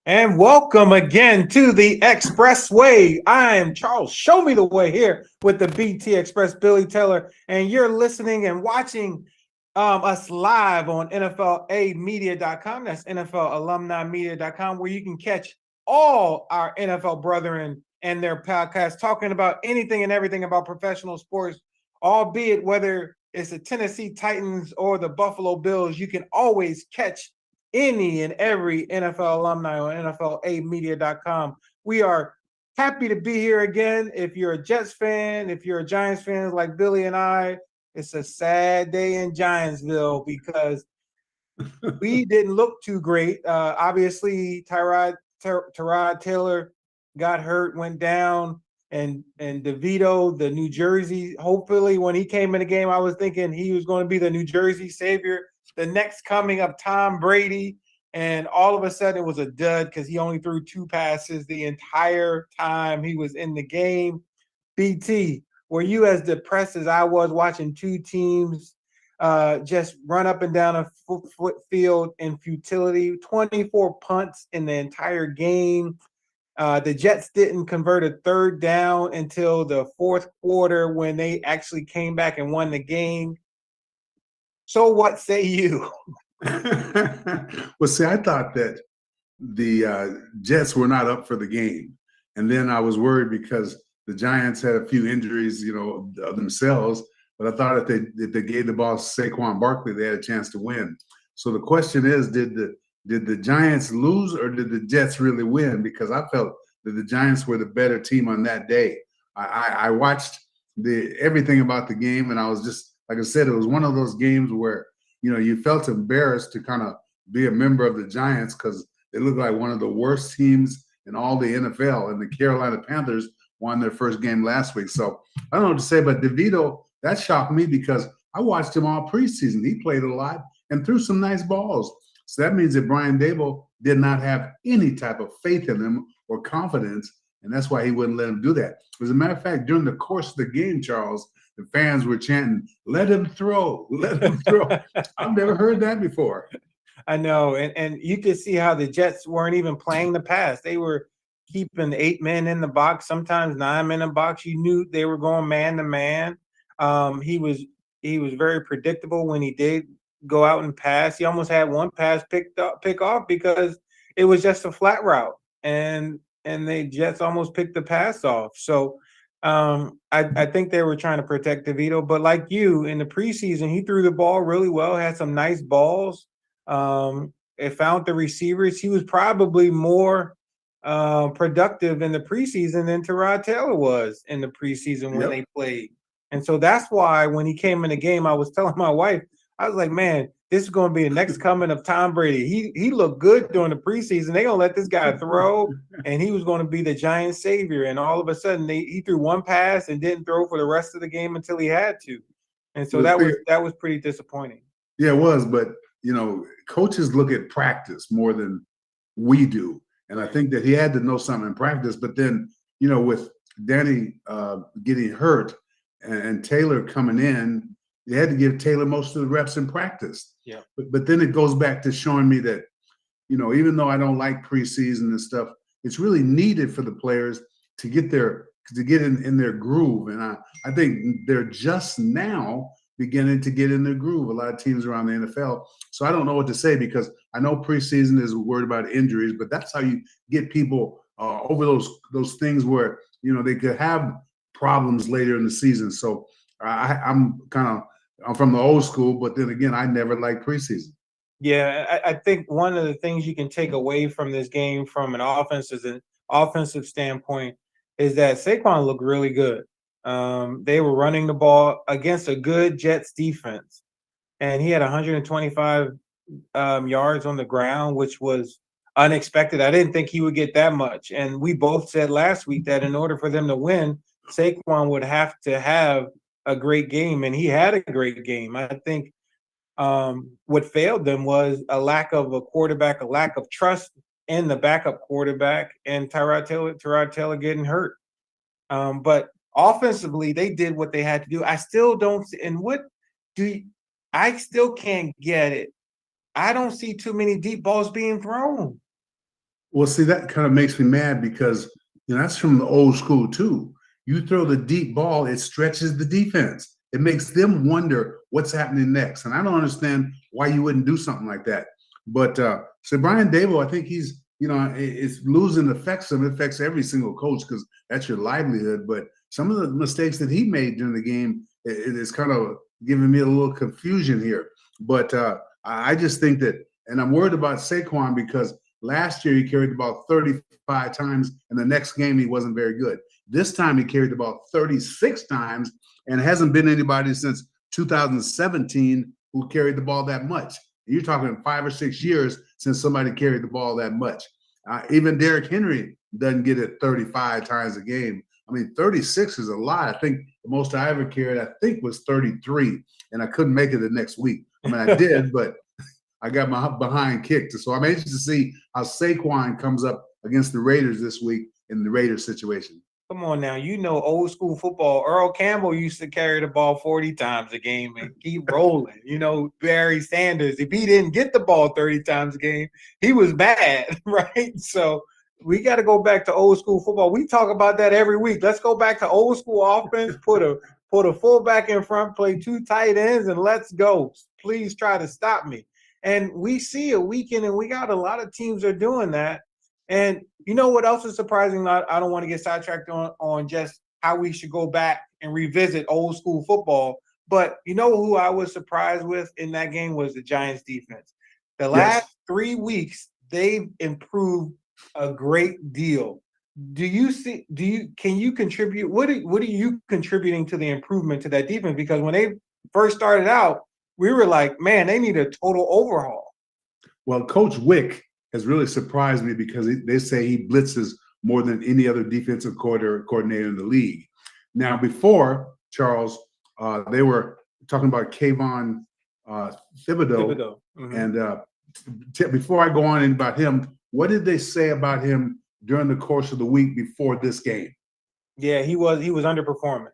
And welcome again to the Expressway. I am Charles. Show me the way here with the BT Express, Billy Taylor, and you're listening and watching us live on NFLAmedia.com. That's NFLalumnimedia.com, where you can catch all our NFL brethren and their podcasts talking about anything and everything about professional sports, albeit whether it's the Tennessee Titans or the Buffalo Bills. You can always catch any and every NFL alumni on NFLAmedia.com. We are happy to be here again. If you're a Jets fan, if you're a Giants fan like Billy and I, it's a sad day in Giantsville because we didn't look too great. Obviously, Tyrod Taylor got hurt, went down, and DeVito, the New Jersey. Hopefully, when he came in the game, I was thinking he was going to be the New Jersey savior, the next coming of Tom Brady. And all of a sudden, it was a dud because he only threw 2 passes the entire time he was in the game. BT, were you as depressed as I was watching 2 teams just run up and down a field in futility? 24 punts in the entire game. The Jets didn't convert a 3rd down until the 4th quarter when they actually came back and won the game. So what say you? Well, see, I thought that the Jets were not up for the game. And then I was worried because the Giants had a few injuries, themselves. But I thought if they gave the ball to Saquon Barkley, they had a chance to win. So the question is, did the Giants lose or did the Jets really win? Because I felt that the Giants were the better team on that day. I watched everything about the game, and I was just, like I said, it was one of those games where, you felt embarrassed to kind of be a member of the Giants because they looked like one of the worst teams in all the NFL, and the Carolina Panthers won their first game last week. So I don't know what to say, but DeVito, that shocked me because I watched him all preseason. He played a lot and threw some nice balls. So that means that Brian Dable did not have any type of faith in him or confidence, and that's why he wouldn't let him do that. As a matter of fact, during the course of the game, Charles, the fans were chanting, "Let him throw, let him throw." I've never heard that before. I know, and you could see how the Jets weren't even playing the pass. They were keeping 8 men in the box, sometimes 9 men in the box. You knew they were going man to man. He was very predictable when he did go out and pass. He almost had one pass pick off because it was just a flat route, and the Jets almost picked the pass off. So I think they were trying to protect DeVito, but like you, in the preseason, he threw the ball really well, had some nice balls. It found the receivers. He was probably more productive in the preseason than Tyrod Taylor was in the preseason when they played. And so that's why when he came in the game, I was telling my wife, I was like, man, this is going to be the next coming of Tom Brady. He looked good during the preseason. They're going to let this guy throw, and he was going to be the Giants' savior. And all of a sudden, he threw one pass and didn't throw for the rest of the game until he had to. And so that was pretty disappointing. Yeah, it was. But, coaches look at practice more than we do. And I think that he had to know something in practice. But then, with Danny getting hurt and Taylor coming in, they had to give Taylor most of the reps in practice. Yeah. But then it goes back to showing me that, even though I don't like preseason and stuff, it's really needed for the players to get in their groove. And I think they're just now beginning to get in their groove. A lot of teams around the NFL. So I don't know what to say because I know preseason is worried about injuries, but that's how you get people over those things where, they could have problems later in the season. So I'm from the old school, but then again, I never liked preseason. Yeah, I think one of the things you can take away from this game from an offensive standpoint is that Saquon looked really good. They were running the ball against a good Jets defense, and he had 125 yards on the ground, which was unexpected. I didn't think he would get that much. And we both said last week that in order for them to win, Saquon would have to have a great game, and he had a great game. I think what failed them was a lack of a quarterback, a lack of trust in the backup quarterback, and Tyrod Taylor getting hurt. But offensively, they did what they had to do. I still don't. And I still can't get it. I don't see too many deep balls being thrown. Well, see, that kind of makes me mad because that's from the old school too. You throw the deep ball, it stretches the defense. It makes them wonder what's happening next. And I don't understand why you wouldn't do something like that. But so Brian Dable, I think he's, it's losing affects him. It affects every single coach because that's your livelihood. But some of the mistakes that he made during the game, it is kind of giving me a little confusion here. But I just think that, and I'm worried about Saquon because last year he carried the ball 35 times, and the next game he wasn't very good. This time he carried the ball 36 times, and hasn't been anybody since 2017 who carried the ball that much. You're talking 5 or 6 years since somebody carried the ball that much. Even Derrick Henry doesn't get it 35 times a game. I mean, 36 is a lot. I think the most I ever carried, I think, was 33, and I couldn't make it the next week. I mean, I did, but I got my behind kicked. So I'm anxious to see how Saquon comes up against the Raiders this week in the Raiders situation. Come on now, old school football. Earl Campbell used to carry the ball 40 times a game and keep rolling. Barry Sanders, if he didn't get the ball 30 times a game, he was bad, right? So we got to go back to old school football. We talk about that every week. Let's go back to old school offense, put a fullback in front, play 2 tight ends, and let's go. Please try to stop me. And we see a weekend, and we got a lot of teams are doing that. And you know what else is surprising? I don't want to get sidetracked on just how we should go back and revisit old school football. But you know who I was surprised with in that game was the Giants defense. The last 3 weeks, they've improved a great deal. Can you contribute? What are you contributing to the improvement to that defense? Because when they first started out, we were like, man, they need a total overhaul. Well, Coach Wick has really surprised me because they say he blitzes more than any other defensive coordinator in the league. Now, before, Charles, they were talking about Kayvon Thibodeau. Mm-hmm. And before I go on about him, what did they say about him during the course of the week before this game? Yeah, he was underperforming.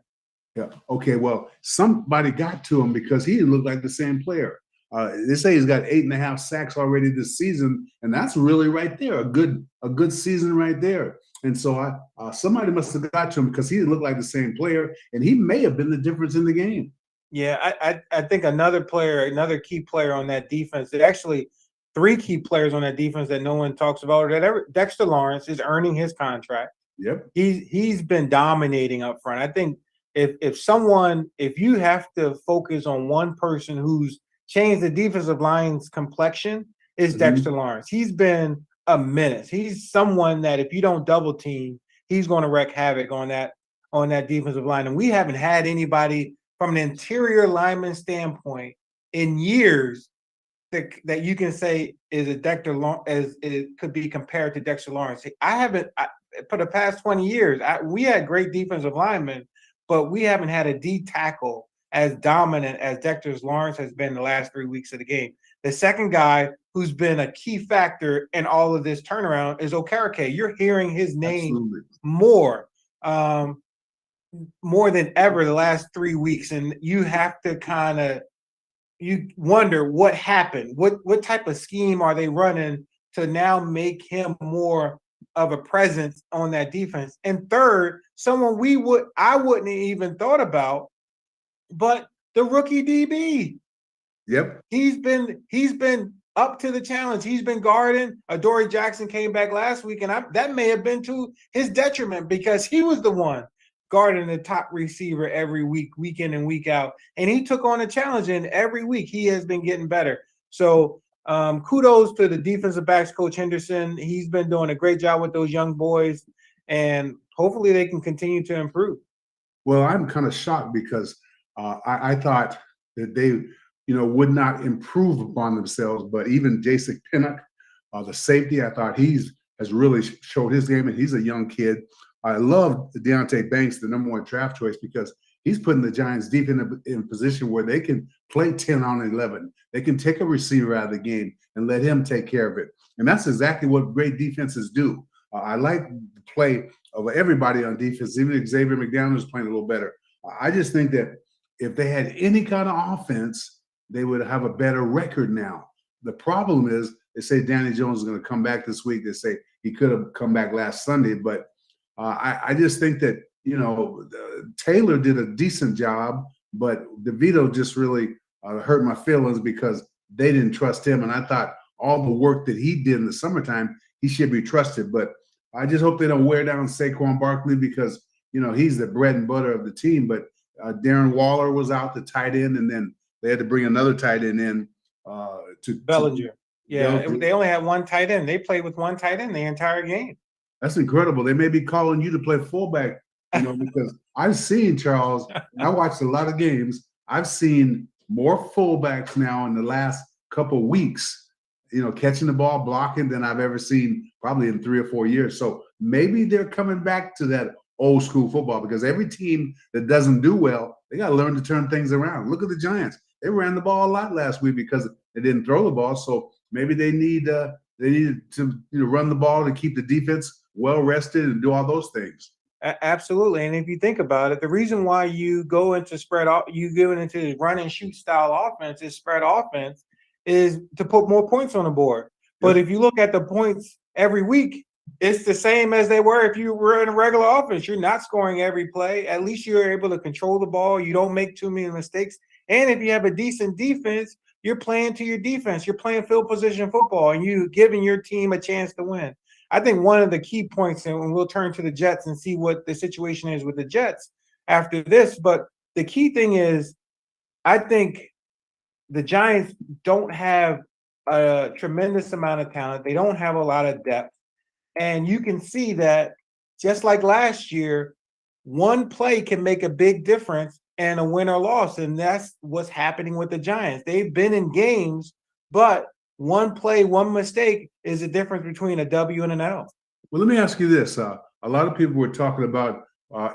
Yeah. Okay. Well, somebody got to him because he didn't look like the same player. They say he's got 8.5 sacks already this season, and that's really right there, a good season right there. And so somebody must have got to him because he didn't look like the same player, and he may have been the difference in the game. Yeah, I think another key player on that defense, actually 3 key players on that defense that no one talks about. Dexter Lawrence is earning his contract. Yep. He's been dominating up front. I think if you have to focus on one person who's changed the defensive line's complexion, is Dexter Lawrence. He's been a menace. He's someone that if you don't double team, he's going to wreak havoc on that defensive line. And we haven't had anybody from an interior lineman standpoint in years that you can say is a Dexter Lawrence, as it could be compared to Dexter Lawrence. For the past 20 years, we had great defensive linemen, but we haven't had a D tackle as dominant as Dexter Lawrence has been the last 3 weeks of the game. The second guy who's been a key factor in all of this turnaround is Okereke. You're hearing his name more than ever the last 3 weeks, and you have to you wonder what happened. What type of scheme are they running to now make him more of a presence on that defense? And third, someone I wouldn't have even thought about, but the rookie DB. Yep. He's been up to the challenge. He's been guarding. Adoree Jackson came back last week, and that may have been to his detriment because he was the one guarding the top receiver every week, week in and week out. And he took on a challenge, and every week he has been getting better. So kudos to the defensive backs coach Henderson. He's been doing a great job with those young boys, and hopefully they can continue to improve. Well, I'm kind of shocked because I thought that they, would not improve upon themselves. But even Jason Pinnock, the safety, I thought has really showed his game, and he's a young kid. I love Deonte Banks, the number 1 draft choice, because he's putting the Giants deep in a position where they can play 10 on 11. They can take a receiver out of the game and let him take care of it. And that's exactly what great defenses do. I like the play of everybody on defense, even Xavier McDaniel is playing a little better. I just think that if they had any kind of offense, they would have a better record now. The problem is they say Danny Jones is going to come back this week. They say he could have come back last Sunday. But I just think that Taylor did a decent job, but DeVito just really hurt my feelings because they didn't trust him, and I thought all the work that he did in the summertime, he should be trusted. But I just hope they don't wear down Saquon Barkley because he's the bread and butter of the team. But Darren Waller was out, the tight end, and then they had to bring another tight end in to Bellinger. Yeah, Bellinger. they only had one tight end. They played with one tight end the entire game. That's incredible. They may be calling you to play fullback, because I've seen, Charles, I watched a lot of games. I've seen more fullbacks now in the last couple of weeks, catching the ball, blocking than I've ever seen probably in 3 or 4 years. So maybe they're coming back to that old school football because every team that doesn't do well, they got to learn to turn things around. Look at the Giants. They ran the ball a lot last week because they didn't throw the ball. So maybe they needed to run the ball to keep the defense well rested and do all those things. Absolutely. And if you think about it, the reason why you go into run and shoot style offense is spread offense is to put more points on the board. But if you look at the points every week, it's the same as they were if you were in a regular offense. You're not scoring every play. At least you're able to control the ball. You don't make too many mistakes. And if you have a decent defense, you're playing to your defense. You're playing field position football, and you're giving your team a chance to win. I think one of the key points, and we'll turn to the Jets and see what the situation is with the Jets after this, but the key thing is I think the Giants don't have a tremendous amount of talent. They don't have a lot of depth. And you can see that just like last year, one play can make a big difference and a win or loss. And that's what's happening with the Giants. They've been in games, but one play, one mistake is the difference between a W and an L. Well, let me ask you this. A lot of people were talking about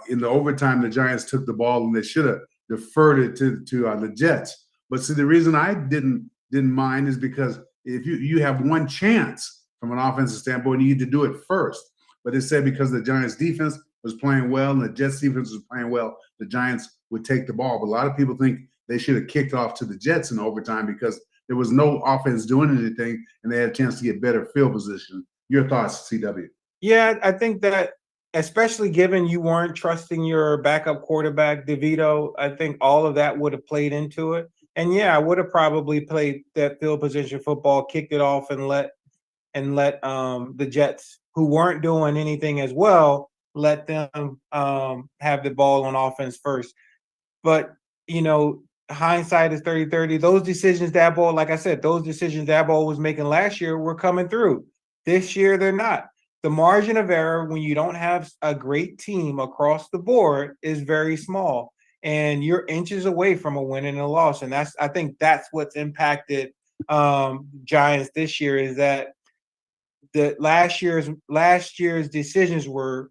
in the overtime, the Giants took the ball and they should have deferred it to the Jets. But see, the reason I didn't mind is because if you have one chance from an offensive standpoint, you need to do it first. But they said because the Giants defense was playing well and the Jets defense was playing well, the Giants would take the ball. But a lot of people think they should have kicked off to the Jets in overtime because there was no offense doing anything and they had a chance to get better field position. Your thoughts, CW? Yeah, I think that especially given you weren't trusting your backup quarterback, DeVito, I think all of that would have played into it. And yeah, I would have probably played that field position football, kicked it off, and let the Jets, who weren't doing anything as well, let them have the ball on offense first. But hindsight is 30/30. Those decisions Daboll, like I said, those decisions Daboll was making last year were coming through. This year they're not. The margin of error when you don't have a great team across the board is very small, and you're inches away from a win and a loss. And I think that's what's impacted Giants this year is that the last year's decisions were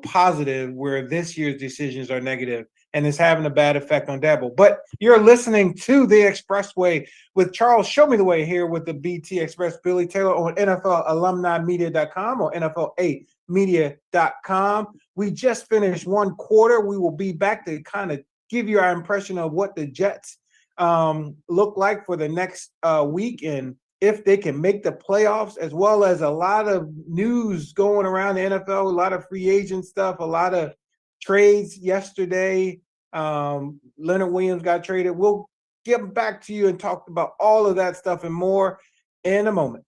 positive, where this year's decisions are negative, and it's having a bad effect on Daboll. But you're listening to The Expressway with Charles Show Me the Way here with the BT Express, Billy Taylor on NFLalumnimedia.com or NFLamedia.com. We just finished one quarter. We will be back to kind of give you our impression of what the Jets look like for the next week and if they can make the playoffs, as well as a lot of news going around the NFL, a lot of free agent stuff, a lot of trades yesterday. Leonard Williams got traded. We'll get back to you and talk about all of that stuff and more in a moment.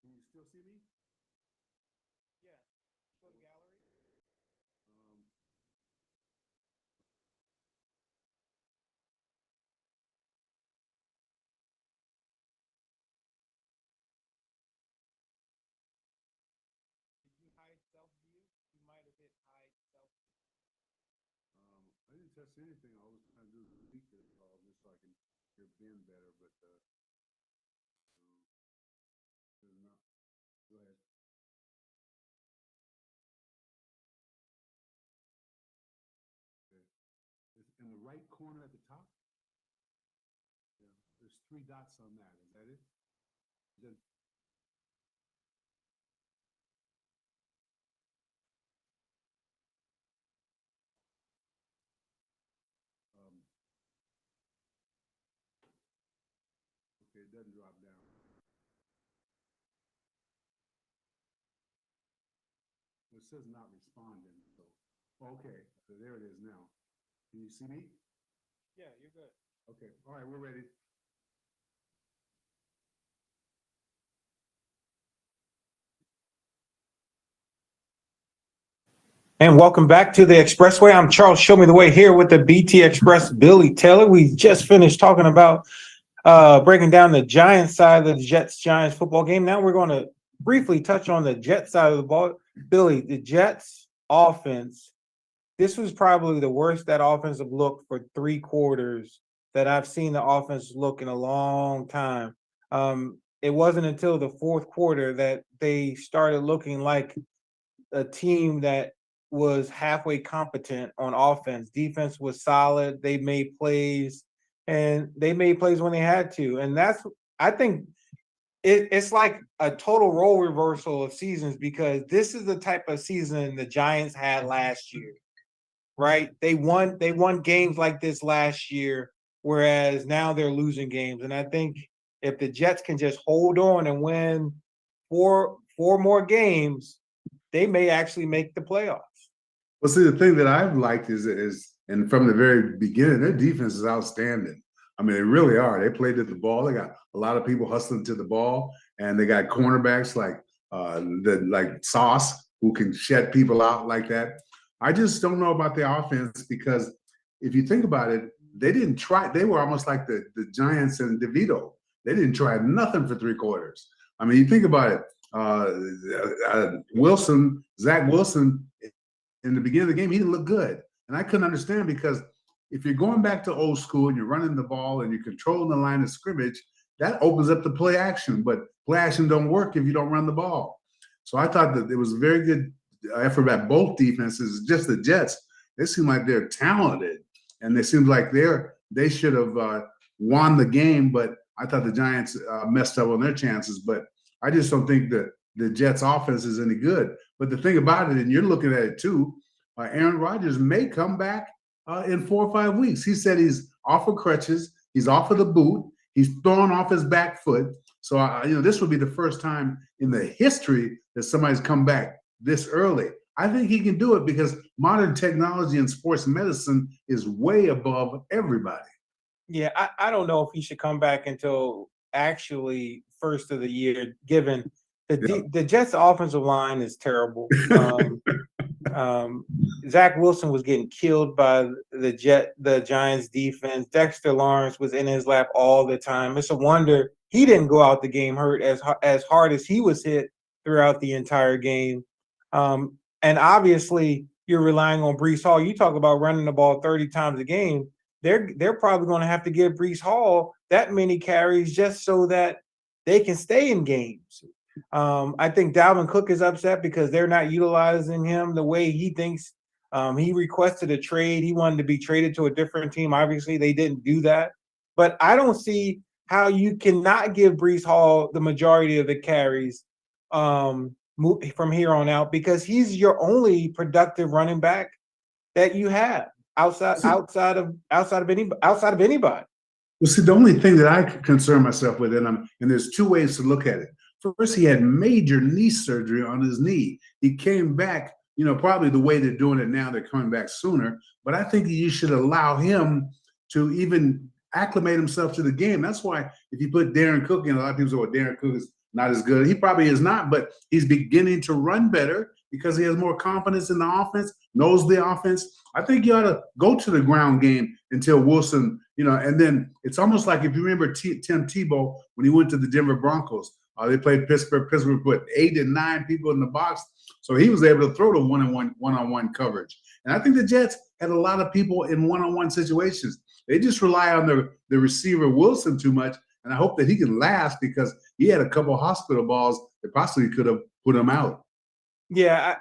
Can you still see me? Yeah. Go to gallery. touch anything. All I was trying to do is tweak it all just so I can hear Ben better. But not. Go ahead. Okay. It's in the right corner at the top. Yeah. There's 3 dots on that. Is that it? Then okay, it doesn't drop down. It says not responding. So okay, so there it is now. Can you see me? Yeah, you're good. Okay. All right, we're ready. And welcome back to the Expressway. I'm Charles. Show me the way here with the BT Express Billy Taylor. We just finished talking about breaking down the Giants side of the Jets-Giants football game. Now we're going to briefly touch on the Jets side of the ball. Billy, the Jets offense, this was probably the worst that offensive look for 3 quarters that I've seen the offense look in a long time. It wasn't until the 4th quarter that they started looking like a team that was halfway competent on offense. Defense was solid. They made plays, and they made plays when they had to. And I think it's like a total role reversal of seasons, because this is the type of season the Giants had last year, right? They won games like this last year, whereas now they're losing games. And I think if the Jets can just hold on and win four more games, they may actually make the playoffs. Well, see, the thing that I've liked is, and from the very beginning, their defense is outstanding. I mean, they really are. They played at the ball. They got a lot of people hustling to the ball, and they got cornerbacks like Sauce, who can shut people out like that. I just don't know about the offense, because if you think about it, they didn't try. They were almost like the Giants and DeVito. They didn't try nothing for 3 quarters. I mean, you think about it. Zach Wilson, in the beginning of the game, he didn't look good. And I couldn't understand, because if you're going back to old school and you're running the ball and you're controlling the line of scrimmage, that opens up the play action. But play action don't work if you don't run the ball. So I thought that it was a very good effort by both defenses. Just the Jets, they seem like they're talented, and it seems like they should have won the game. But I thought the Giants messed up on their chances. But I just don't think that the Jets offense is any good. But the thing about it, and you're looking at it too, Aaron Rodgers may come back in 4 or 5 weeks. He said he's off of crutches. He's off of the boot. He's thrown off his back foot. So, this would be the first time in the history that somebody's come back this early. I think he can do it, because modern technology in sports medicine is way above everybody. Yeah, I don't know if he should come back until actually first of the year, given the Jets' offensive line is terrible. Zach Wilson was getting killed by the Giants defense. Dexter Lawrence was in his lap all the time. It's a wonder he didn't go out the game hurt as hard as he was hit throughout the entire game. And obviously, you're relying on Breece Hall. You talk about running the ball 30 times a game. They're probably going to have to give Breece Hall that many carries just so that they can stay in games. I think Dalvin Cook is upset because they're not utilizing him the way he thinks. He requested a trade. He wanted to be traded to a different team. Obviously, they didn't do that. But I don't see how you cannot give Breece Hall the majority of the carries from here on out, because he's your only productive running back that you have outside of anybody. Well, see, the only thing that I concern myself with, and there's 2 ways to look at it. First, he had major knee surgery on his knee. He came back, probably the way they're doing it now, they're coming back sooner. But I think you should allow him to even acclimate himself to the game. That's why if you put Darren Cook in, a lot of people say, well, Darren Cook is not as good. He probably is not, but he's beginning to run better because he has more confidence in the offense, knows the offense. I think you ought to go to the ground game until Wilson, and then it's almost like, if you remember Tim Tebow when he went to the Denver Broncos. They played Pittsburgh. Pittsburgh put 8 and 9 people in the box, so he was able to throw the one-on-one coverage. And I think the Jets had a lot of people in one-on-one situations. They just rely on the receiver Wilson too much, and I hope that he can last because he had a couple hospital balls that possibly could have put him out. Yeah,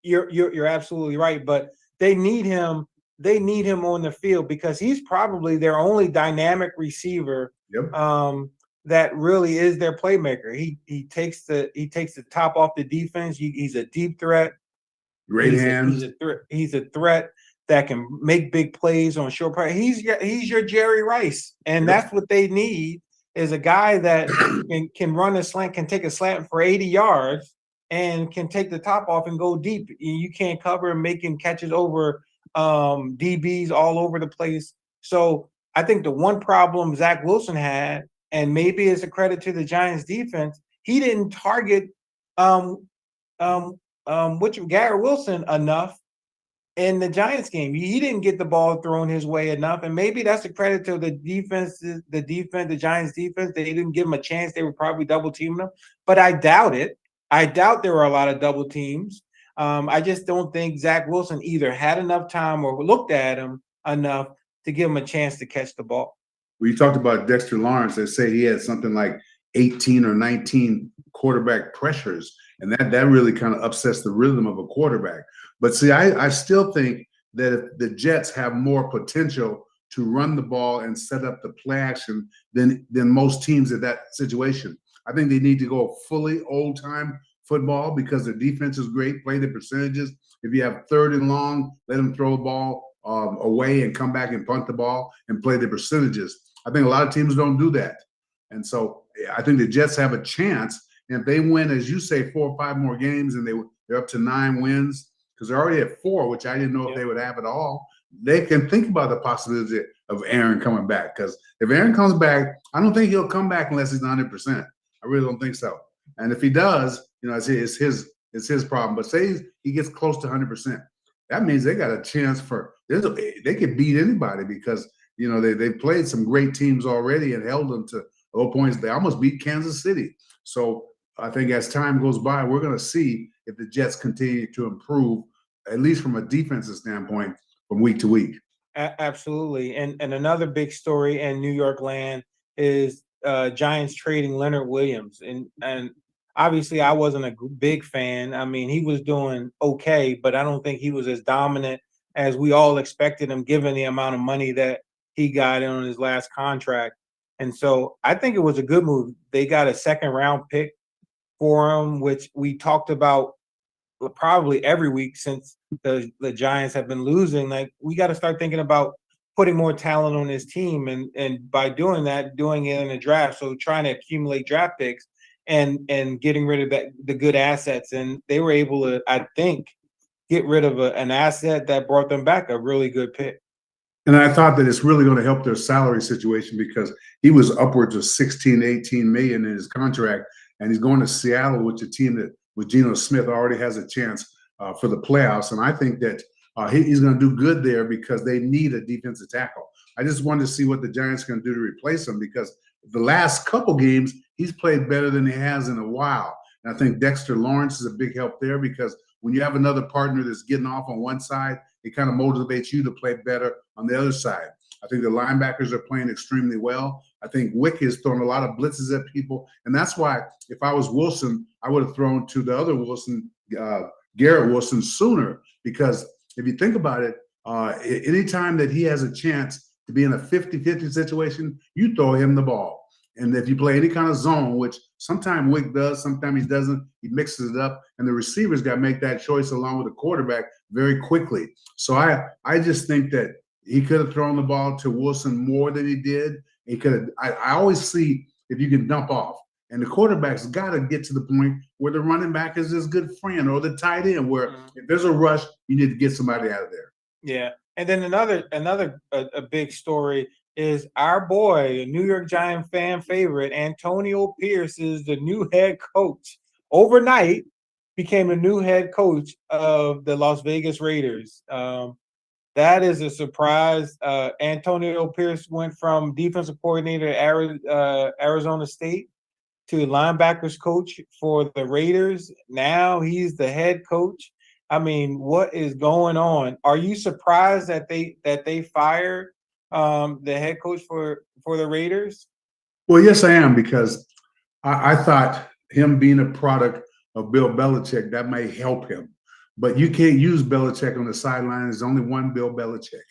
you're absolutely right, but they need him. They need him on the field because he's probably their only dynamic receiver. Yep. That really is their playmaker. He takes the top off the defense. He's a deep threat. Great hands. He's a threat that can make big plays on short part. He's your Jerry Rice, and that's what they need is a guy that can run a slant, can take a slant for 80 yards, and can take the top off and go deep. You can't cover him making catches over DBs all over the place. So I think the one problem Zach Wilson had, and maybe it's a credit to the Giants defense, he didn't target Garrett Wilson enough in the Giants game. He didn't get the ball thrown his way enough, and maybe that's a credit to the defense, the Giants defense. They didn't give him a chance. They were probably double teaming him, but I doubt it. I doubt there were a lot of double teams. I just don't think Zach Wilson either had enough time or looked at him enough to give him a chance to catch the ball. We talked about Dexter Lawrence. They say he had something like 18 or 19 quarterback pressures, and that really kind of upsets the rhythm of a quarterback. But see, I still think that if the Jets have more potential to run the ball and set up the play action than most teams in that situation. I think they need to go fully old-time football because their defense is great, play the percentages. If you have 3rd and long, let them throw the ball away and come back and punt the ball and play the percentages. I think a lot of teams don't do that. And so I think the Jets have a chance. And if they win, as you say, 4 or 5 more games and they're up to 9 wins, because they're already at 4, which I didn't know if they would have at all, they can think about the possibility of Aaron coming back. Because if Aaron comes back, I don't think he'll come back unless he's 100%. I really don't think so. And if he does, it's his problem. But say he gets close to 100%, that means they got a chance they could beat anybody because they've played some great teams already and held them to low points. They almost beat Kansas City. So I think as time goes by, we're going to see if the Jets continue to improve, at least from a defensive standpoint, from week to week. Absolutely. And another big story in New York land is Giants trading Leonard Williams. And obviously I wasn't a big fan. I mean, he was doing okay, but I don't think he was as dominant as we all expected him, given the amount of money that he got on his last contract. And so I think it was a good move. They got a 2nd round pick for him, which we talked about probably every week since the Giants have been losing. Like, we got to start thinking about putting more talent on his team. And by doing that, doing it in a draft. So trying to accumulate draft picks and getting rid of the good assets. And they were able to, I think, get rid of an asset that brought them back a really good pick. And I thought that it's really going to help their salary situation because he was upwards of 16, 18 million in his contract, and he's going to Seattle with a team that with Geno Smith already has a chance for the playoffs. And I think that he's going to do good there because they need a defensive tackle. I just wanted to see what the Giants are going to do to replace him because the last couple games he's played better than he has in a while. And I think Dexter Lawrence is a big help there because when you have another partner that's getting off on one side, it kind of motivates you to play better on the other side. I think the linebackers are playing extremely well. I think Wick has thrown a lot of blitzes at people. And that's why if I was Wilson, I would have thrown to the other Wilson, Garrett Wilson, sooner. Because if you think about it, anytime that he has a chance to be in a 50-50 situation, you throw him the ball. And if you play any kind of zone, which sometimes Wick does, sometimes he doesn't, he mixes it up, and the receivers got to make that choice along with the quarterback very quickly. So I just think that he could have thrown the ball to Wilson more than he did. He could have. I always see if you can dump off, and the quarterback's got to get to the point where the running back is his good friend or the tight end, where if there's a rush, you need to get somebody out of there. Yeah, and then another big story is our boy, a New York Giant fan favorite, Antonio Pierce is the new head coach. Overnight, became a new head coach of the Las Vegas Raiders. That is a surprise. Antonio Pierce went from defensive coordinator at Arizona State to linebackers coach for the Raiders. Now he's the head coach. I mean, what is going on? Are you surprised that they fired the head coach for the Raiders? Well, yes, I am, because I thought him being a product of Bill Belichick, that may help him. But you can't use Belichick on the sideline. There's only one Bill Belichick.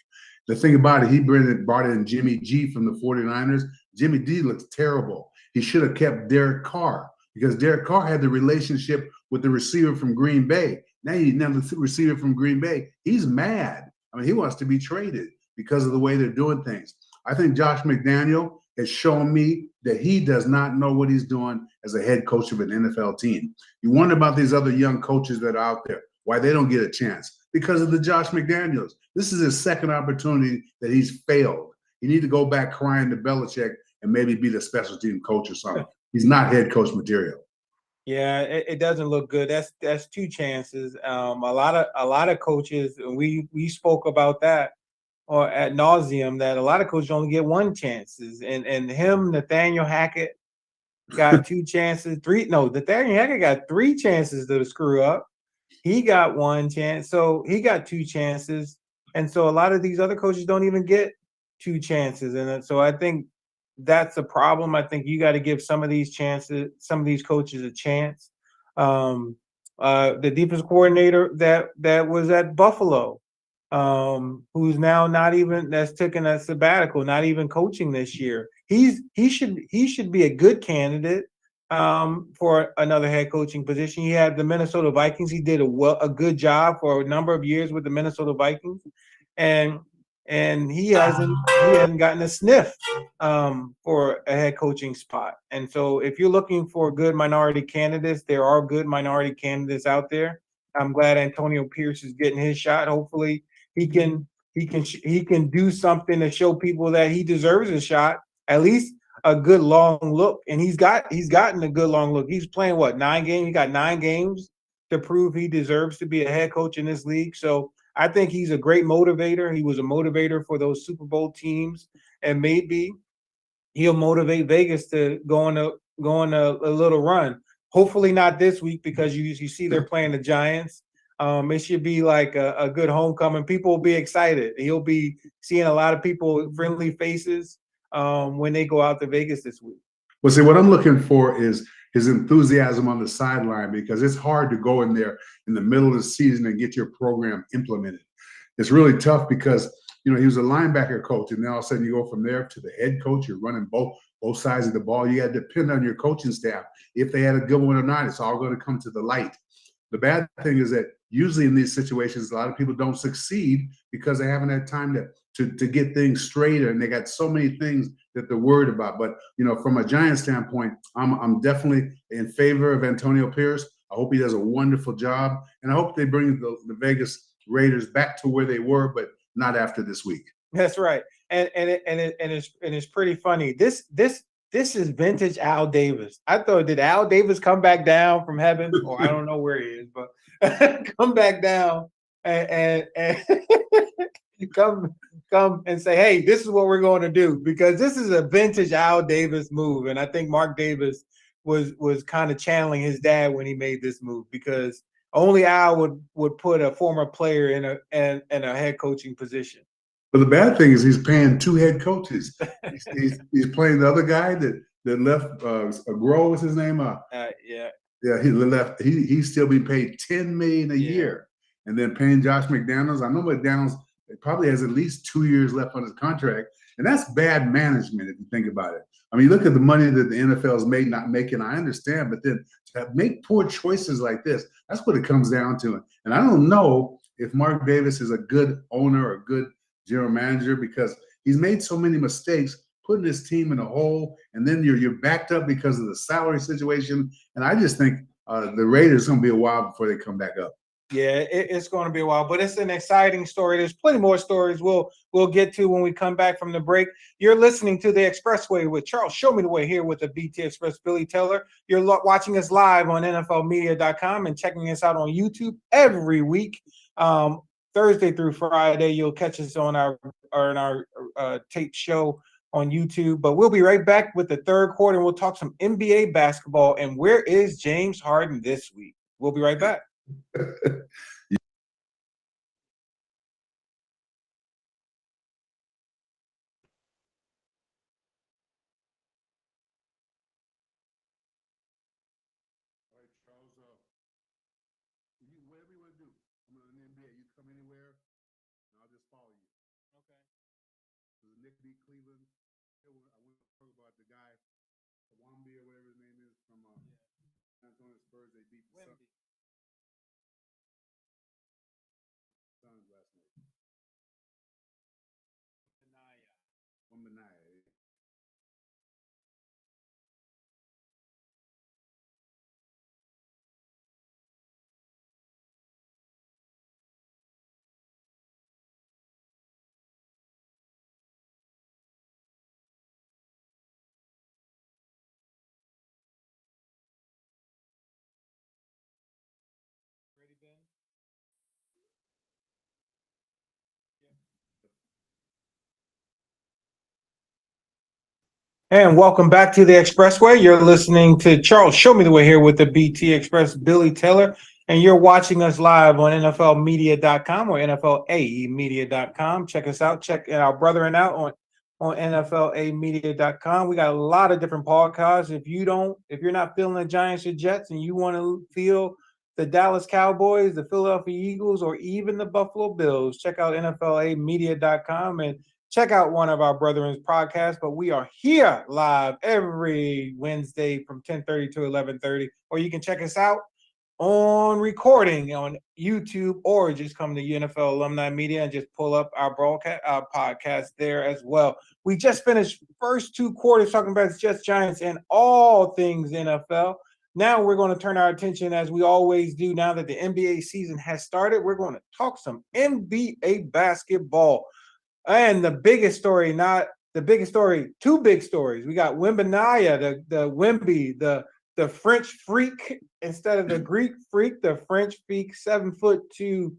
The thing about it, he brought in Jimmy G from the 49ers. Jimmy D looks terrible. He should have kept Derek Carr, because Derek Carr had the relationship with the receiver from Green Bay. Now the receiver from Green Bay, he's mad. I mean, he wants to be traded because of the way they're doing things. I think Josh McDaniel has shown me that he does not know what he's doing as a head coach of an NFL team. You wonder about these other young coaches that are out there, why they don't get a chance. Because of the Josh McDaniels. This is his second opportunity that he's failed. He need to go back crying to Belichick and maybe be the special team coach or something. He's not head coach material. Yeah, it doesn't look good. That's two chances. A lot of coaches, we spoke about that or ad nauseum, that a lot of coaches only get one chances. And him, Nathaniel Hackett, got two chances. Nathaniel Hackett got three chances to screw up. He got one chance, so he got two chances. And so a lot of these other coaches don't even get two chances. And so I think that's a problem. I think you got to give some of these coaches a chance. The defense coordinator that was at Buffalo, who's now that's taken a sabbatical, not even coaching this year. He should be a good candidate for another head coaching position. He had the Minnesota Vikings. He did a good job for a number of years with the Minnesota Vikings, and he hasn't gotten a sniff for a head coaching spot. And so, if you're looking for good minority candidates, there are good minority candidates out there. I'm glad Antonio Pierce is getting his shot. Hopefully, he can do something to show people that he deserves a shot, at least a good long look. And he's gotten a good long look. He's playing 9 games. He got 9 games to prove he deserves to be a head coach in this league. So I think he's a great motivator. He was a motivator for those Super Bowl teams, and maybe he'll motivate Vegas to go on a little run. Hopefully not this week, because you see they're playing the Giants. It should be like a good homecoming. People will be excited. He'll be seeing a lot of people, friendly faces, when they go out to Vegas this week. Well, see, what I'm looking for is his enthusiasm on the sideline, because it's hard to go in there in the middle of the season and get your program implemented. It's really tough because, he was a linebacker coach, and then all of a sudden you go from there to the head coach. You're running both sides of the ball. You got to depend on your coaching staff. If they had a good one or not, it's all going to come to the light. The bad thing is that usually in these situations, a lot of people don't succeed because they haven't had time to get things straight, and they got so many things that they're worried about. But from a Giants standpoint, I'm definitely in favor of Antonio Pierce. I hope he does a wonderful job, and I hope they bring the Vegas Raiders back to where they were, but not after this week. That's right, and it's pretty funny. This is vintage Al Davis. I thought, did Al Davis come back down from heaven? Or I don't know where he is, but come back down and come and say, hey, this is what we're going to do, because this is a vintage Al Davis move. And I think Mark Davis was kind of channeling his dad when he made this move, because only Al would put a former player in a head coaching position. But the bad thing is he's paying 2 head coaches. he's playing the other guy that left. Grow was his name. Yeah, he left. He's still being paid $10 million a year, and then paying Josh McDaniels. I know McDaniels probably has at least 2 years left on his contract, and that's bad management if you think about it. I mean, look at the money that the NFL's made, not making. I understand, but then to make poor choices like this, that's what it comes down to. And I don't know if Mark Davis is a good owner or a good general manager, because he's made so many mistakes putting his team in a hole, and then you're backed up because of the salary situation. And I just think the Raiders going to be a while before they come back up. Yeah, it's going to be a while, but it's an exciting story. There's plenty more stories we'll get to when we come back from the break. You're listening to The Expressway with Charles Show Me the Way here with the BT Express Billy Taylor. You're watching us live on NFLmedia.com and checking us out on YouTube every week. Thursday through Friday, you'll catch us on our tape show on YouTube. But we'll be right back with the third quarter, and we'll talk some NBA basketball. And where is James Harden this week? We'll be right back. Whatever you want to do. I'm in the NBA. You come anywhere, and I'll just follow you. Okay. The Knicks beat Cleveland. I went to talk about the guy, Wambi or whatever his name is, from San Antonio Spurs. They beat the Suns last night. Wambanaya. Ready, Ben? And welcome back to the Expressway. You're listening to Charles Show Me the Way here with the BT Express, Billy Taylor, and you're watching us live on NFLmedia.com or NFLAmedia.com. Check us out. Check our brethren out on NFLAmedia.com. We got a lot of different podcasts. If you're not feeling the Giants or Jets and you want to feel the Dallas Cowboys, the Philadelphia Eagles, or even the Buffalo Bills, check out NFLAmedia.com and check out one of our brethren's podcasts. But we are here live every Wednesday from 10:30 to 11:30, or you can check us out on recording on YouTube, or just come to NFL Alumni Media and just pull up our broadcast, our podcast there as well. We just finished first two quarters talking about the Jets, Giants, and all things NFL. Now we're going to turn our attention, as we always do, now that the NBA season has started. We're going to talk some NBA basketball. And the biggest story, not the biggest story, two big stories. We got Wembanyama, the Wemby, the French freak instead of the Greek freak, the French freak, 7'2"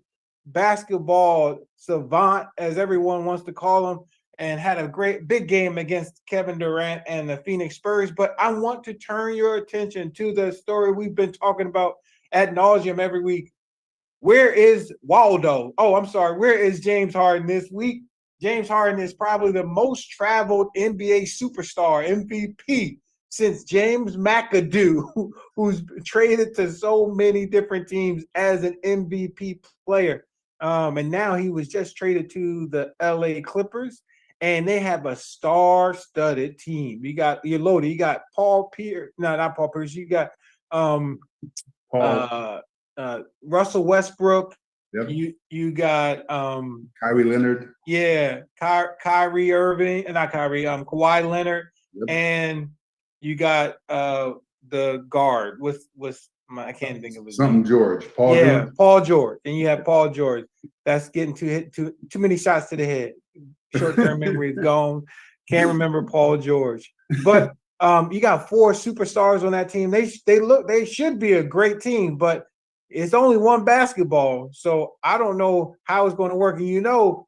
basketball savant, as everyone wants to call him, and had a great big game against Kevin Durant and the Phoenix Spurs. But I want to turn your attention to the story we've been talking about ad nauseum every week. Where is Waldo? Oh, I'm sorry. Where is James Harden this week? James Harden is probably the most traveled NBA superstar, MVP, since James McAdoo, who's traded to so many different teams as an MVP player. And now he was just traded to the LA Clippers, and they have a star-studded team. You got you're loaded. You got Paul Pierce. No, not Paul Pierce. You got Russell Westbrook. Yep. You got Kyrie Leonard. Yeah, Kyrie Irving, not Kyrie, Kawhi Leonard, Yep. and you got the guard with I can't think of his Something name. George. Paul George. And you have Paul George. That's getting too many shots to the head. Short-term memory is gone. Can't remember Paul George. But you got four superstars on that team. They should be a great team, but it's only one basketball. So I don't know how it's going to work. And you know,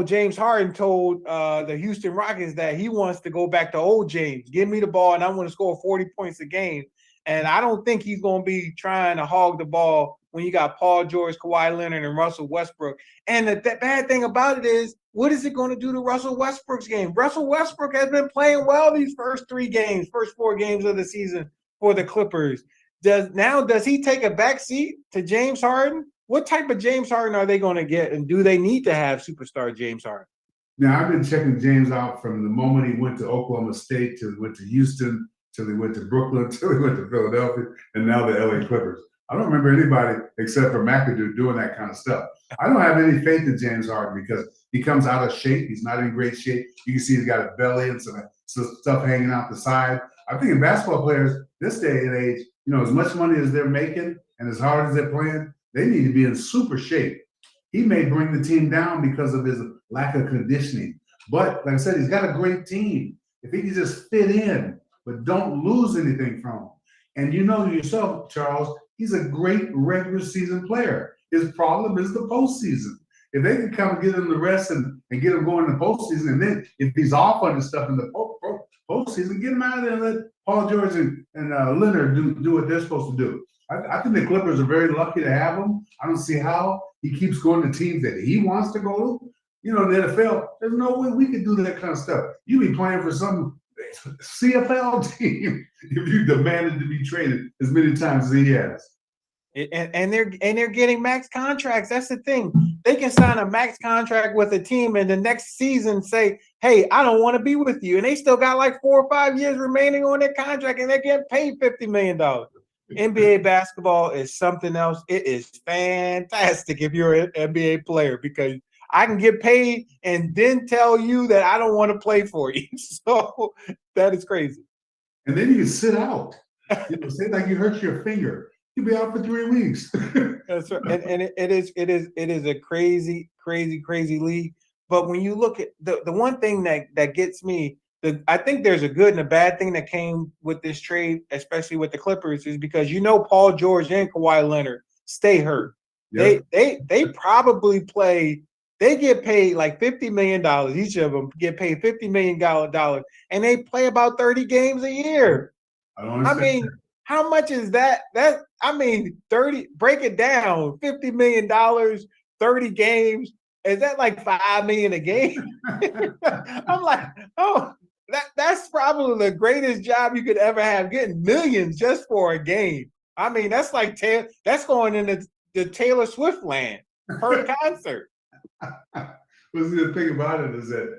James Harden told the Houston Rockets that he wants to go back to old James. Give me the ball, and I want to score 40 points a game. And I don't think he's going to be trying to hog the ball when you got Paul George, Kawhi Leonard, and Russell Westbrook. And the bad thing about it is, what is it going to do to Russell Westbrook's game? Russell Westbrook has been playing well these first four games of the season for the Clippers. Does he take a back seat to James Harden? What type of James Harden are they going to get, and do they need to have superstar James Harden? Now, I've been checking James out from the moment he went to Oklahoma State till he went to Houston, till he went to Brooklyn, till he went to Philadelphia, and now the LA Clippers. I don't remember anybody except for McAdoo doing that kind of stuff. I don't have any faith in James Harden because he comes out of shape. He's not in great shape. You can see he's got a belly and some stuff hanging out the side. I think in basketball players this day and age, as much money as they're making and as hard as they're playing, they need to be in super shape. He may bring the team down because of his lack of conditioning. But like I said, he's got a great team. If he can just fit in, but don't lose anything from him. And you know yourself, Charles, he's a great regular season player. His problem is the postseason. if they can come get him the rest and get him going in the postseason, and then if he's off on the stuff in the postseason, get him out of there and let Paul George and Leonard do what they're supposed to do. I think the Clippers are very lucky to have him. I don't see how he keeps going to teams that he wants to go to. You know, the NFL, there's no way we could do that kind of stuff. You be playing for some CFL team if you demanded to be traded as many times as he has. And they're getting max contracts. That's the thing. They can sign a max contract with a team and the next season say, hey, I don't want to be with you. And they still got like 4 or 5 years remaining on their contract and they're getting paid $50 million. NBA basketball is something else. It is fantastic if you're an NBA player because I can get paid and then tell you that I don't want to play for you. So that is crazy. And then you can sit out. You know, say like you hurt your finger. You'll be out for 3 weeks. That's right. And it is a crazy league. But when you look at the one thing that gets me, I think there's a good and a bad thing that came with this trade, especially with the Clippers, is because Paul George and Kawhi Leonard stay hurt. Yep. They probably play. They get paid like $50 million. Each of them get paid $50 million, and they play about 30 games a year. I mean, how much is that? 30. Break it down. $50 million, 30 games. Is that like $5 million a game? I'm like, oh, that's probably the greatest job you could ever have, getting millions just for a game. I mean, that's like that's going into the Taylor Swift land per concert. Well, the thing about it is that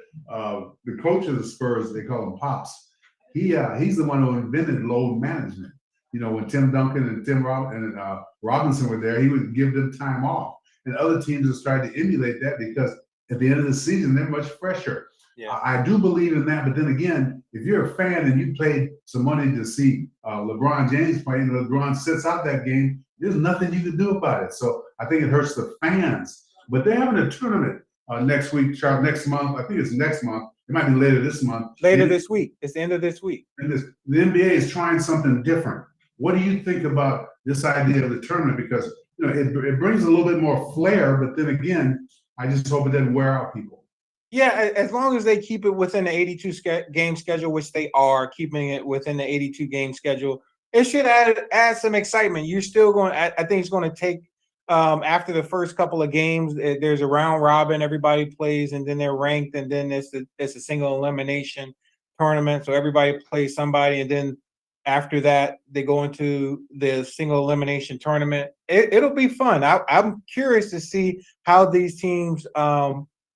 the coach of the Spurs, they call him Pops. He's the one who invented load management. You know, when Tim Duncan and Robinson were there, he would give them time off. And other teams have started to emulate that because at the end of the season, they're much fresher. Yeah. I do believe in that. But then again, if you're a fan and you paid some money to see LeBron James play and LeBron sits out that game, there's nothing you can do about it. So I think it hurts the fans. But they're having a tournament next week, next month. I think it's next month. It might be later this month. This week. It's the end of this week. And the NBA is trying something different. What do you think about this idea of the tournament? Because it brings a little bit more flair, but then again, I just hope it doesn't wear out people. Yeah, as long as they keep it within the 82 game schedule, which they are keeping it within the 82 game schedule, it should add some excitement. You're still going. I think it's going to take. After the first couple of games, there's a round robin. Everybody plays, and then they're ranked, and then it's a single elimination tournament. So everybody plays somebody, and then after that, they go into the single elimination tournament. It'll be fun. I'm curious to see how these teams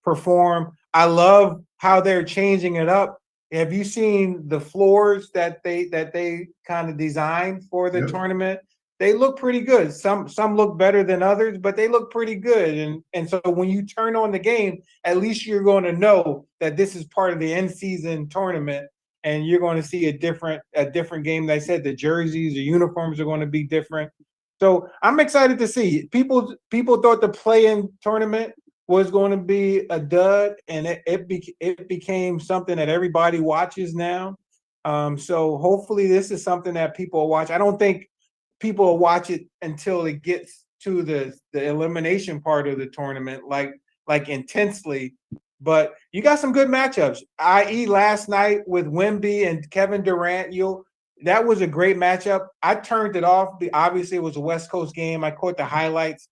perform. I love how they're changing it up. Have you seen the floors that they kind of designed for the tournament? They look pretty good. Some look better than others, but they look pretty good. And so when you turn on the game, at least you're going to know that this is part of the end season tournament, and you're going to see a different game. Like I said, the jerseys, the uniforms are going to be different. So I'm excited to see. People thought the play-in tournament was going to be a dud, and it became something that everybody watches now. So hopefully this is something that people watch. I don't think people will watch it until it gets to the elimination part of the tournament, like intensely. But you got some good matchups, i.e. last night with Wemby and Kevin Durant. That was a great matchup. I turned it off. Obviously, it was a West Coast game. I caught the highlights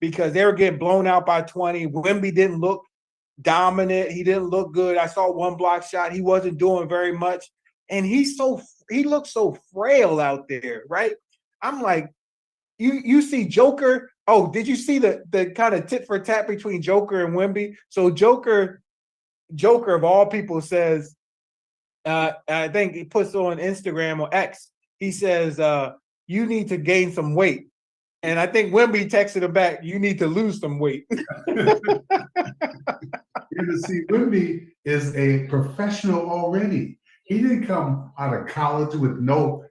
because they were getting blown out by 20. Wemby didn't look dominant. He didn't look good. I saw one block shot. He wasn't doing very much. And he looked so frail out there, right? I'm like, you see Joker. Oh, did you see the kind of tit for tat between Joker and Wemby? So Joker of all people says, I think he puts on Instagram or X, he says, you need to gain some weight. And I think Wemby texted him back, you need to lose some weight. See, Wemby is a professional already. He didn't come out of college with no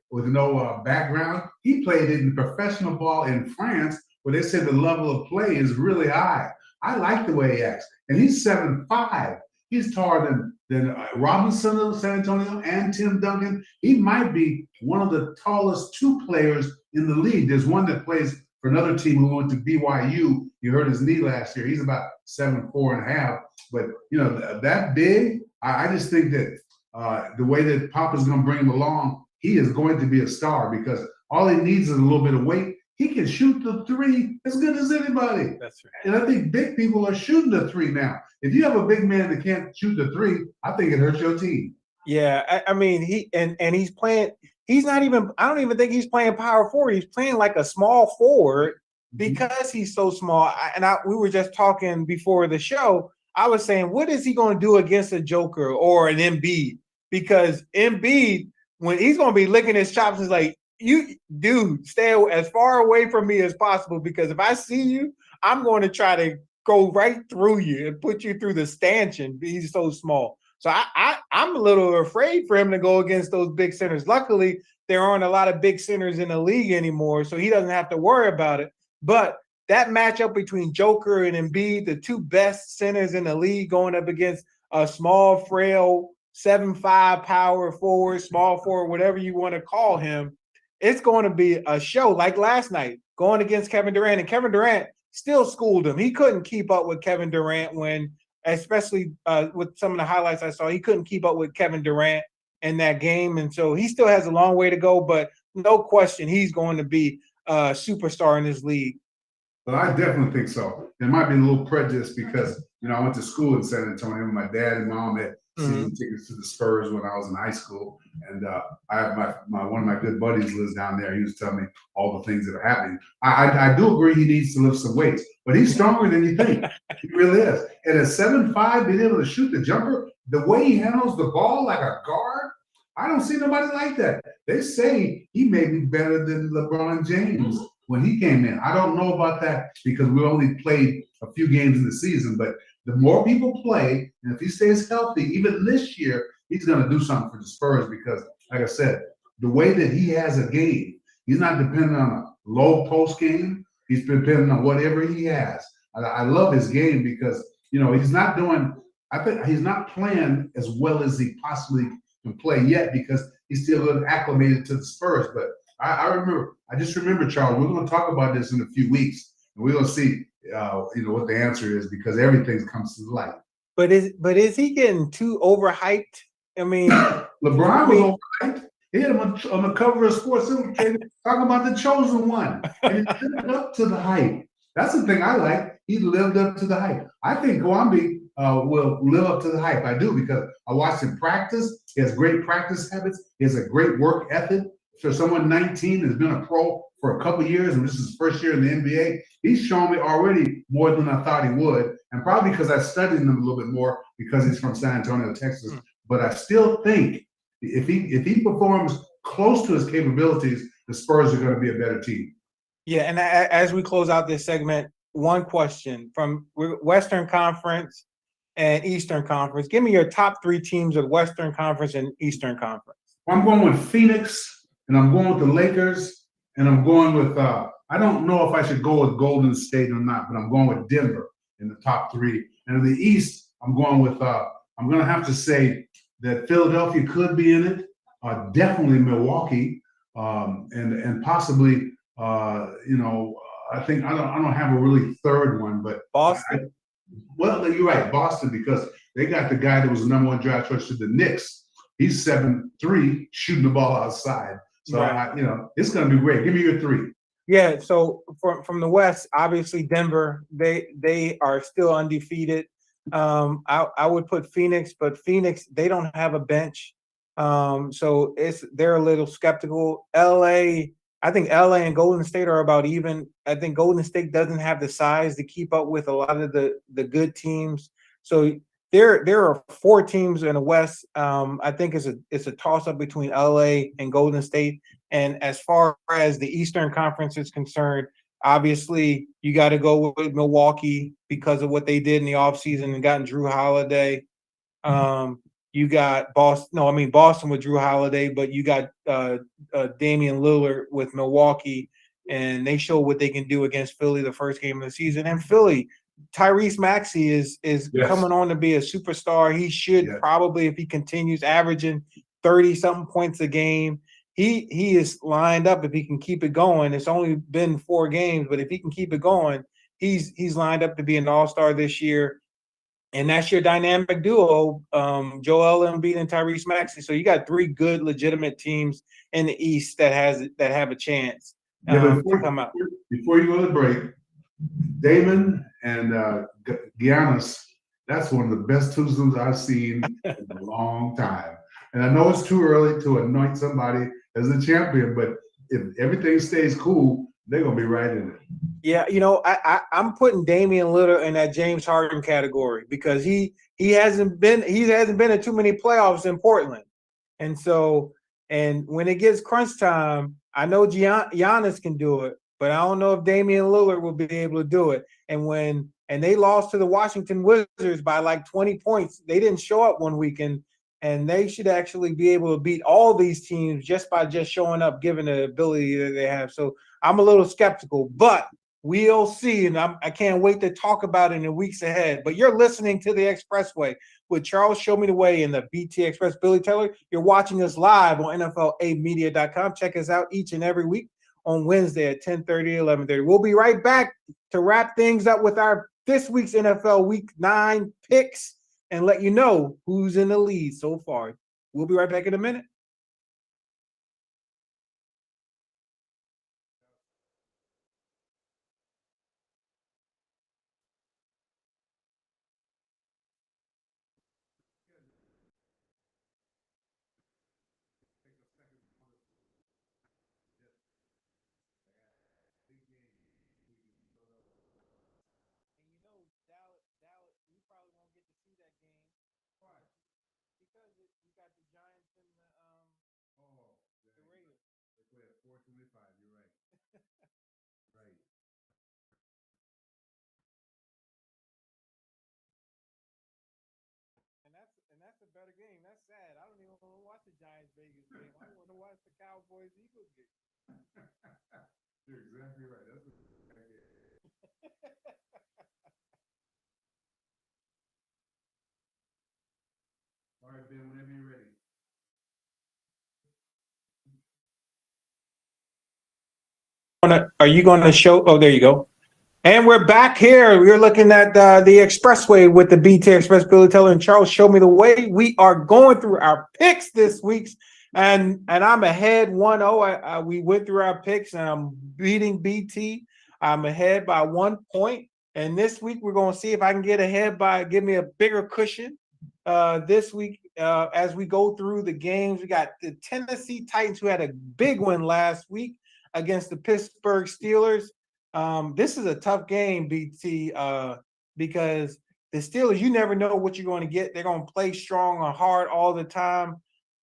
background. He played in professional ball in France, where they said the level of play is really high. I like the way he acts, and he's 7'5". He's taller than Robinson of San Antonio and Tim Duncan. He might be one of the tallest two players in the league. There's one that plays for another team who went to BYU. You hurt his knee last year. He's about 7'4.5". But that big, I just think that the way that Papa's going to bring him along, he is going to be a star because all he needs is a little bit of weight. He can shoot the three as good as anybody. That's right. And I think big people are shooting the three now. If you have a big man that can't shoot the three, I think it hurts your team. Yeah, I mean, he's playing. He's not even. I don't even think he's playing power forward. He's playing like a small forward because he's so small. We were just talking before the show. I was saying, what is he going to do against a Joker or an Embiid? Because Embiid, when he's going to be licking his chops, is like, you, dude, stay as far away from me as possible because if I see you, I'm going to try to go right through you and put you through the stanchion. He's so small. So I'm a little afraid for him to go against those big centers. Luckily, there aren't a lot of big centers in the league anymore, so he doesn't have to worry about it. But that matchup between Joker and Embiid, the two best centers in the league, going up against a small, frail 7'5" power forward, small forward, whatever you want to call him, it's going to be a show like last night going against Kevin Durant. And Kevin Durant still schooled him. He couldn't keep up with Kevin Durant especially with some of the highlights I saw, he couldn't keep up with Kevin Durant in that game. And so he still has a long way to go, but no question he's going to be a superstar in this league. Well, I definitely think so. There might be a little prejudice because, I went to school in San Antonio. My dad and mom had season tickets to the Spurs when I was in high school. And I have one of my good buddies lives down there. He was telling me all the things that are happening. I do agree he needs to lift some weights, but he's stronger than you think. He really is. And at 7'5", being able to shoot the jumper, the way he handles the ball like a guard, I don't see nobody like that. They say he may be better than LeBron James when he came in. I don't know about that because we only played a few games in the season, but the more people play, and if he stays healthy, even this year, he's going to do something for the Spurs because, like I said, the way that he has a game, he's not dependent on a low post game. He's dependent on whatever he has. I love his game because, he's not playing as well as he possibly can play yet because he's still acclimated to the Spurs. But I just remember, Charles, we're going to talk about this in a few weeks, and we're going to see, what the answer is because everything comes to light. But is he getting too overhyped? I mean, LeBron was overhyped. He had him on the cover of Sports Illustrated talking about the chosen one, and he lived up to the hype. That's the thing I like. He lived up to the hype. I think Gwambi will live up to the hype. I do because I watched him practice. He has great practice habits. He has a great work ethic. For someone 19 has been a pro for a couple of years, and this is his first year in the NBA, he's shown me already more than I thought he would, and probably because I studied him a little bit more because he's from San Antonio, Texas. But I still think if he performs close to his capabilities, the Spurs are going to be a better team. Yeah, and as we close out this segment, one question from Western Conference and Eastern Conference. Give me your top three teams of Western Conference and Eastern Conference. I'm going with Phoenix, and I'm going with the Lakers, and I'm going with I don't know if I should go with Golden State or not, but I'm going with Denver in the top three. And in the East, I'm going with I'm going to have to say that Philadelphia could be in it, definitely Milwaukee, and possibly I think I don't have a really third one, but Boston. Well, you're right, Boston, because they got the guy that was the number one draft choice to the Knicks. He's 7'3", shooting the ball outside. So right. It's going to be great. Give me your three. Yeah. So from the West, obviously Denver. They are still undefeated. I would put Phoenix, but Phoenix, they don't have a bench. So they're a little skeptical. LA, I think LA and Golden State are about even. I think Golden State doesn't have the size to keep up with a lot of the good teams. So there are four teams in the West. I think it's a toss up between LA and Golden State. And as far as the Eastern Conference is concerned, obviously you got to go with Milwaukee because of what they did in the offseason and gotten Drew Holiday. You got Boston with Drew Holiday, but you got Damian Lillard with Milwaukee, and they show what they can do against Philly the first game of the season. And Philly, Tyrese Maxey is yes. coming on to be a superstar. He should probably, if he continues averaging 30-something points a game, he is lined up if he can keep it going. It's only been 4 games, but if he can keep it going, he's lined up to be an all-star this year. And that's your dynamic duo, Joel Embiid and Tyrese Maxey. So you got 3 good, legitimate teams in the East that have a chance Yeah, to come out. before you go to break, Damon and Giannis, that's one of the best twosome I've seen in a long time. And I know it's too early to anoint somebody as a champion, but if everything stays cool, they're gonna be right in it. Yeah, I'm putting Damian Lillard in that James Harden category because he hasn't been in too many playoffs in Portland, and so when it gets crunch time, I know Giannis can do it, but I don't know if Damian Lillard will be able to do it. And they lost to the Washington Wizards by like 20 points. They didn't show up one week, and they should actually be able to beat all these teams just by showing up, given the ability that they have. So I'm a little skeptical, but we'll see, and I can't wait to talk about it in the weeks ahead. But you're listening to The Expressway with Charles Show Me the Way and the BT Express Billy Taylor. You're watching us live on NFLAmedia.com. Check us out each and every week on Wednesday at 10:30, 11:30. We'll be right back to wrap things up with our this week's NFL Week 9 picks and let you know who's in the lead so far. We'll be right back in a minute. Dallas, we probably won't get to see that game. Why? Because you got the Giants and the Raiders. They play at 4:25. You're right. Right. And that's a better game. That's sad. I don't even want to watch the Giants Vegas game. I want to watch the Cowboys Eagles game. You're exactly right. That's what All right, Ben, whenever you're ready. Are you going to show? Oh, there you go. And we're back here. We're looking at the Expressway with the BT Express, Billy Taylor and Charles. Show Me the Way. We are going through our picks this week, and I'm ahead 1-0. We went through our picks, and I'm beating BT. I'm ahead by 1 point. And this week we're going to see if I can get ahead by give me a bigger cushion. This week, as we go through the games, we got the Tennessee Titans, who had a big win last week against the Pittsburgh Steelers. This is a tough game, BT, because the Steelers, you never know what you're going to get. They're going to play strong or hard all the time.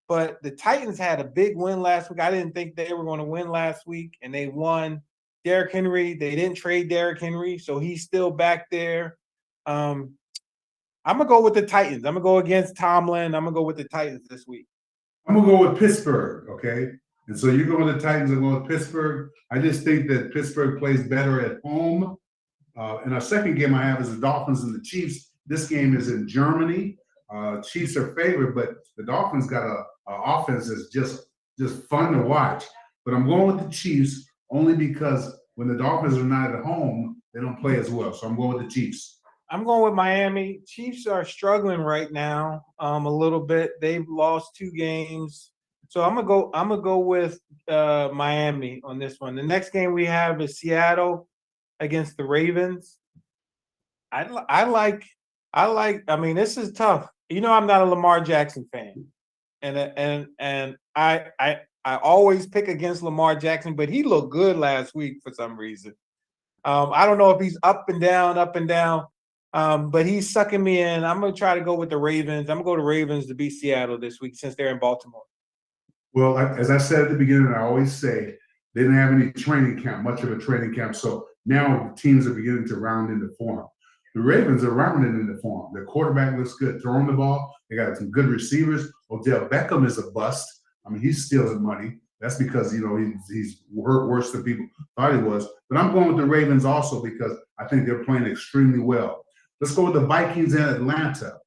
But the Titans had a big win last week. I didn't think they were going to win last week, and they won. Derrick Henry, they didn't trade Derrick Henry, so he's still back there. I'm going to go with the Titans. I'm going to go against Tomlin. I'm going to go with the Titans this week. I'm going to go with Pittsburgh, okay? And so you're going with the Titans, I'm going with Pittsburgh. I just think that Pittsburgh plays better at home. And our second game I have is the Dolphins and the Chiefs. This game is in Germany. Chiefs are favored, but the Dolphins got a offense that's just fun to watch. But I'm going with the Chiefs only because when the Dolphins are not at home, they don't play as well. So I'm going with the Chiefs. I'm going with Miami. Chiefs are struggling right now a little bit. They've lost 2 games. So I'm gonna go with Miami on this one. The next game we have is Seattle against the Ravens. I mean, this is tough. You know, I'm not a Lamar Jackson fan, and I always pick against Lamar Jackson, but he looked good last week for some reason. I don't know if he's up and down, but he's sucking me in. I'm gonna try to go with the Ravens. I'm gonna go to Ravens to beat Seattle this week since they're in Baltimore. Well, as I said at the beginning, I always say they didn't have any training camp, much of a training camp. So now teams are beginning to round into form. The Ravens are rounding into form. Their quarterback looks good throwing the ball. They got some good receivers. Odell Beckham is a bust. I mean, he's stealing money. That's because, you know, he's hurt worse than people thought he was. But I'm going with the Ravens also because I think they're playing extremely well. Let's go with the Vikings and Atlanta.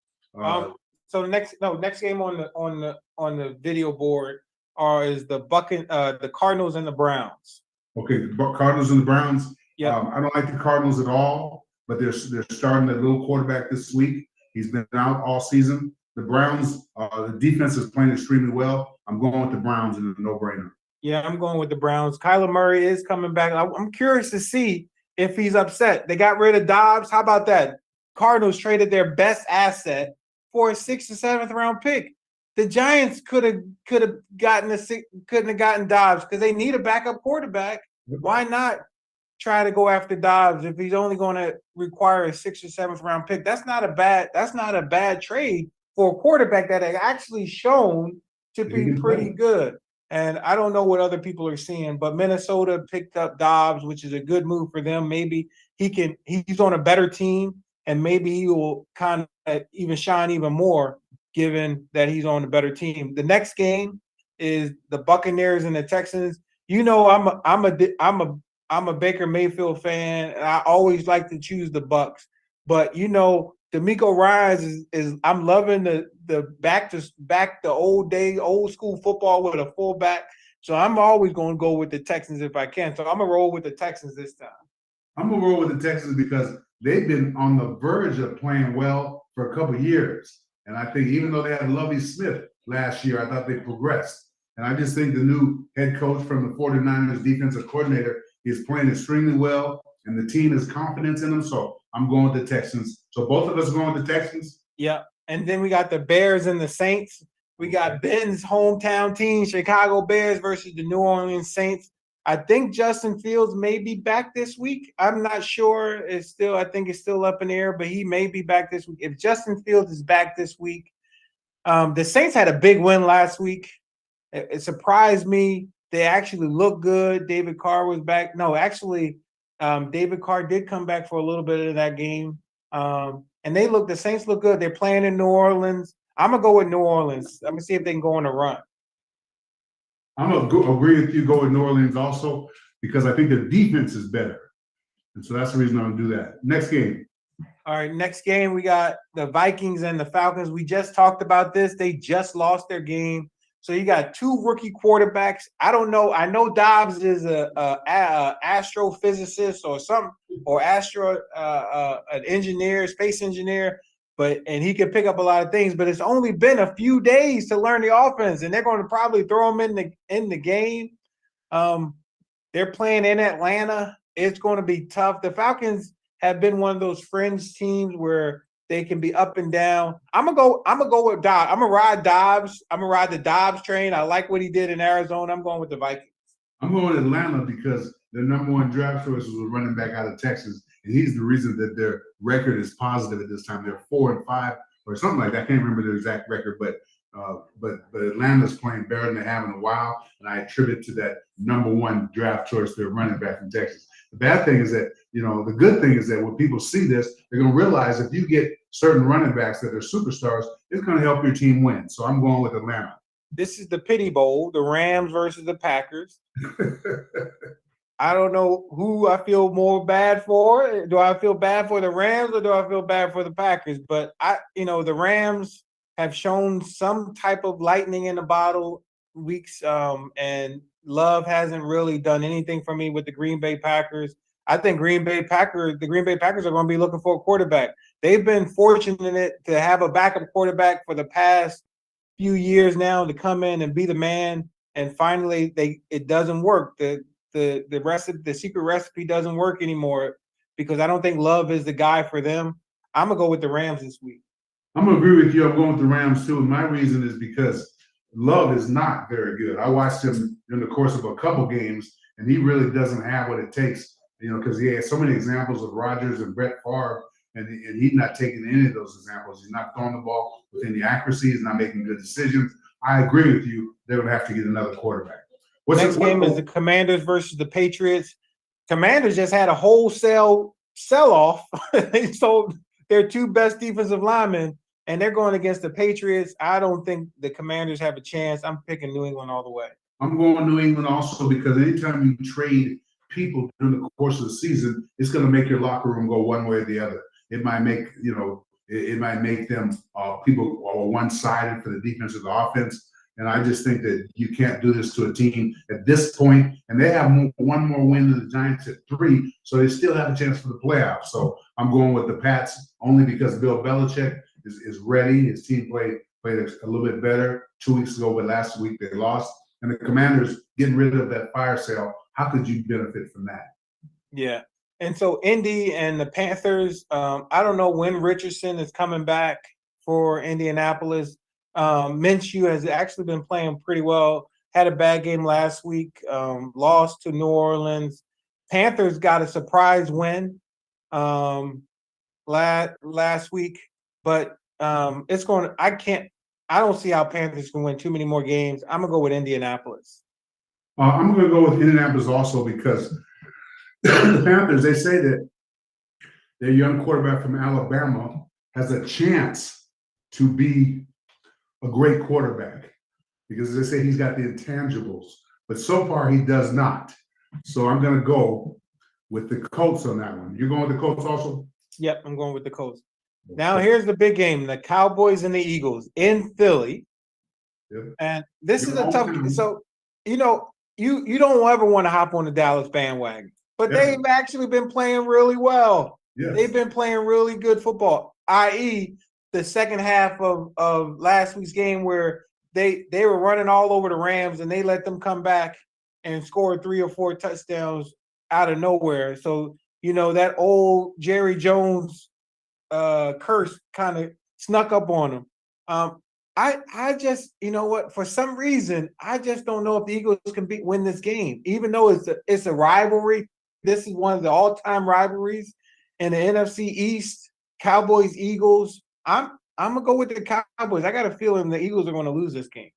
So next game on the video board or is the Cardinals and the Browns? Okay, the Cardinals and the Browns. Yep. I don't like the Cardinals at all, but they're starting a little quarterback this week. He's been out all season. The Browns, the defense is playing extremely well. I'm going with the Browns in a no-brainer. Yeah, I'm going with the Browns. Kyler Murray is coming back. I'm curious to see if he's upset. They got rid of Dobbs. How about that? Cardinals traded their best asset for a 6th or 7th round pick. The Giants couldn't have gotten Dobbs because they need a backup quarterback. Why not try to go after Dobbs if he's only going to require a 6th or 7th round pick? That's not a bad trade for a quarterback that has actually shown to be pretty good. And I don't know what other people are seeing, but Minnesota picked up Dobbs, which is a good move for them. Maybe he's on a better team, and maybe he will kind of even shine even more given that he's on a better team. The next game is the Buccaneers and the Texans. You know, I'm a Baker Mayfield fan, and I always like to choose the Bucs. But you know, DeMeco Ryans is I'm loving the back the old school football with a fullback. So I'm always going to go with the Texans if I can. So I'm gonna roll with the Texans this time. I'm gonna roll with the Texans because they've been on the verge of playing well for a couple of years. And I think even though they had Lovie Smith last year, I thought they progressed. And I just think the new head coach from the 49ers defensive coordinator is playing extremely well, and the team has confidence in them. So I'm going with the Texans. So both of us are going with the Texans? Yeah. And then we got the Bears and the Saints. We got Ben's hometown team, Chicago Bears versus the New Orleans Saints. I think Justin Fields may be back this week. I'm not sure. I think it's still up in the air, but he may be back this week. If Justin Fields is back this week, the Saints had a big win last week. It surprised me. They actually looked good. David Carr was back. No, actually, David Carr did come back for a little bit of that game. And the Saints look good. They're playing in New Orleans. I'm going to go with New Orleans. I'm going to see if they can go on a run. I'm going to agree with you, go with New Orleans also, because I think their defense is better. And so that's the reason I'm going to do that. Next game. All right, next game, we got the Vikings and the Falcons. We just talked about this. They just lost their game. So you got two rookie quarterbacks. I don't know. I know Dobbs is a astrophysicist or something, or an engineer, space engineer, and he can pick up a lot of things. But it's only been a few days to learn the offense, and they're going to probably throw him in the game. They're playing in Atlanta. It's going to be tough. The Falcons have been one of those fringe teams where they can be up and down. I'm gonna go with Dobbs. I'm gonna ride Dobbs. I'm gonna ride the Dobbs train. I like what he did in Arizona. I'm going with the Vikings. I'm going with Atlanta because their number one draft choice was a running back out of Texas, and he's the reason that their record is positive at this time. They're 4-5 or something like that. I can't remember their exact record, but Atlanta's playing better than they have in a while, and I attribute to that number one draft choice, their running back from Texas. The bad thing is that, the good thing is that when people see this, they're going to realize if you get certain running backs that are superstars, it's going to help your team win. So I'm going with Atlanta. This is the Pity Bowl, the Rams versus the Packers. I don't know who I feel more bad for. Do I feel bad for the Rams or do I feel bad for the Packers? But the Rams have shown some type of lightning in the bottle weeks, and Love hasn't really done anything for me with the Green Bay Packers. I think the Green Bay Packers are going to be looking for a quarterback. They've been fortunate to have a backup quarterback for the past few years now to come in and be the man, and finally it doesn't work. The secret recipe doesn't work anymore because I don't think Love is the guy for them. I'm gonna go with the Rams this week. I'm gonna agree with you. I'm going with the Rams too. And my reason is because Love is not very good. I watched him in the course of a couple games, and he really doesn't have what it takes. Because he has so many examples of Rodgers and Brett Favre, and he's not taking any of those examples. He's not throwing the ball with any accuracy. He's not making good decisions. I agree with you. They're going to have to get another quarterback. Next game is the Commanders versus the Patriots. Commanders just had a wholesale sell-off. They sold their two best defensive linemen, and they're going against the Patriots. I don't think the Commanders have a chance. I'm picking New England all the way. I'm going New England also because anytime you trade people during the course of the season, it's going to make your locker room go one way or the other. It might make them people are one-sided for the defense or the offense. And I just think that you can't do this to a team at this point. And they have one more win than the Giants at 3, so they still have a chance for the playoffs. So I'm going with the Pats only because Bill Belichick is ready. His team played a little bit better 2 weeks ago, but last week they lost. And the Commanders getting rid of that fire sale. How could you benefit from that? Yeah. And so Indy and the Panthers, I don't know when Richardson is coming back for Indianapolis. Minshew has actually been playing pretty well. Had a bad game last week, lost to New Orleans. Panthers got a surprise win last week, but it's going. I don't see how Panthers can win too many more games. I'm gonna go with Indianapolis. I'm going to go with Indianapolis also because the Panthers, they say that their young quarterback from Alabama has a chance to be a great quarterback because they say he's got the intangibles, but so far he does not. So I'm going to go with the Colts on that one. You're going with the Colts also? Yep, I'm going with the Colts. Now here's the big game: the Cowboys and the Eagles in Philly. Yep. And this is a tough. So you don't ever want to hop on the Dallas bandwagon, but they've actually been playing really well. Yes. They've been playing really good football, i.e., the second half of last week's game where they were running all over the Rams and they let them come back and score 3 or 4 touchdowns out of nowhere. So that old Jerry Jones curse kind of snuck up on them. I just, for some reason, I just don't know if the Eagles can win this game, even though it's a rivalry. This is one of the all-time rivalries in the NFC East. Cowboys, Eagles. I'm gonna go with the Cowboys. I got a feeling the Eagles are going to lose this game.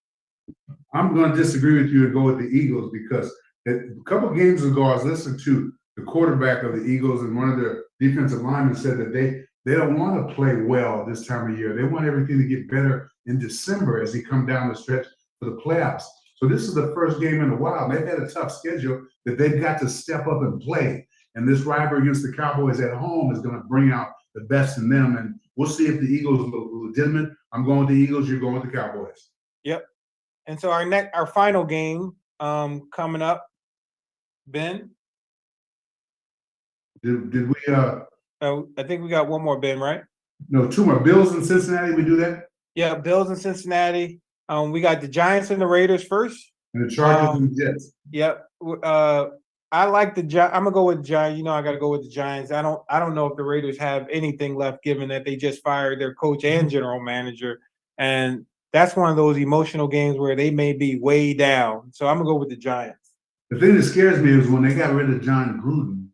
I'm going to disagree with you and go with the Eagles because a couple of games ago, I was listening to the quarterback of the Eagles, and one of their defensive linemen said that they don't want to play well this time of year. They want everything to get better in December as he come down the stretch for the playoffs. So this is the first game in a while. They've had a tough schedule that they've got to step up and play. And this rivalry against the Cowboys at home is going to bring out the best in them. And we'll see if the Eagles are legitimate. I'm going with the Eagles. You're going with the Cowboys. Yep. And so our final game coming up, Ben. Did we? I think we got one more, Ben, right? No, 2 more. Bills in Cincinnati. We do that. Yeah, Bills in Cincinnati. We got the Giants and the Raiders first. And the Chargers and the Jets. Yep. I like the Giants. I'm gonna go with the Giants. I got to go with the Giants. I don't know if the Raiders have anything left, given that they just fired their coach and general manager, and that's one of those emotional games where they may be way down. So I'm gonna go with the Giants. The thing that scares me is when they got rid of John Gruden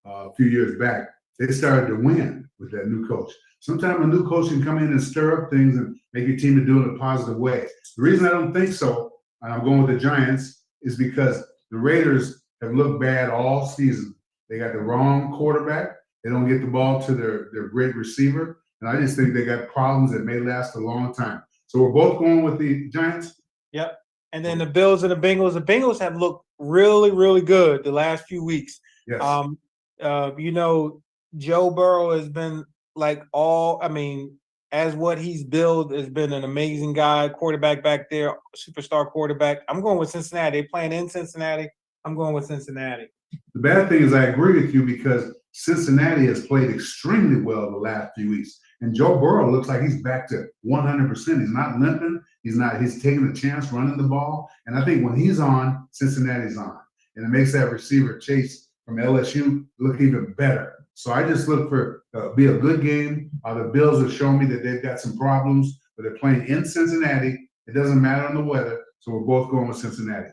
a few years back, they started to win with that new coach. Sometimes a new coach can come in and stir up things and make your team to do it in a positive way. The reason I don't think so, and I'm going with the Giants, is because the Raiders have looked bad all season. They got the wrong quarterback. They don't get the ball to their great receiver. And I just think they got problems that may last a long time. So we're both going with the Giants? Yep. And then the Bills and the Bengals. The Bengals have looked really, really good the last few weeks. Yes. Joe Burrow has been as what he's built has been an amazing guy, quarterback back there, superstar quarterback. I'm going with Cincinnati. They're playing in Cincinnati. I'm going with Cincinnati. The bad thing is I agree with you because Cincinnati has played extremely well the last few weeks. And Joe Burrow looks like he's back to 100%. He's not limping. He's taking a chance running the ball. And I think when he's on, Cincinnati's on. And it makes that receiver Chase from LSU look even better. So I just look for be a good game. The Bills have shown me that they've got some problems, but they're playing in Cincinnati. It doesn't matter on the weather. So we're both going with Cincinnati.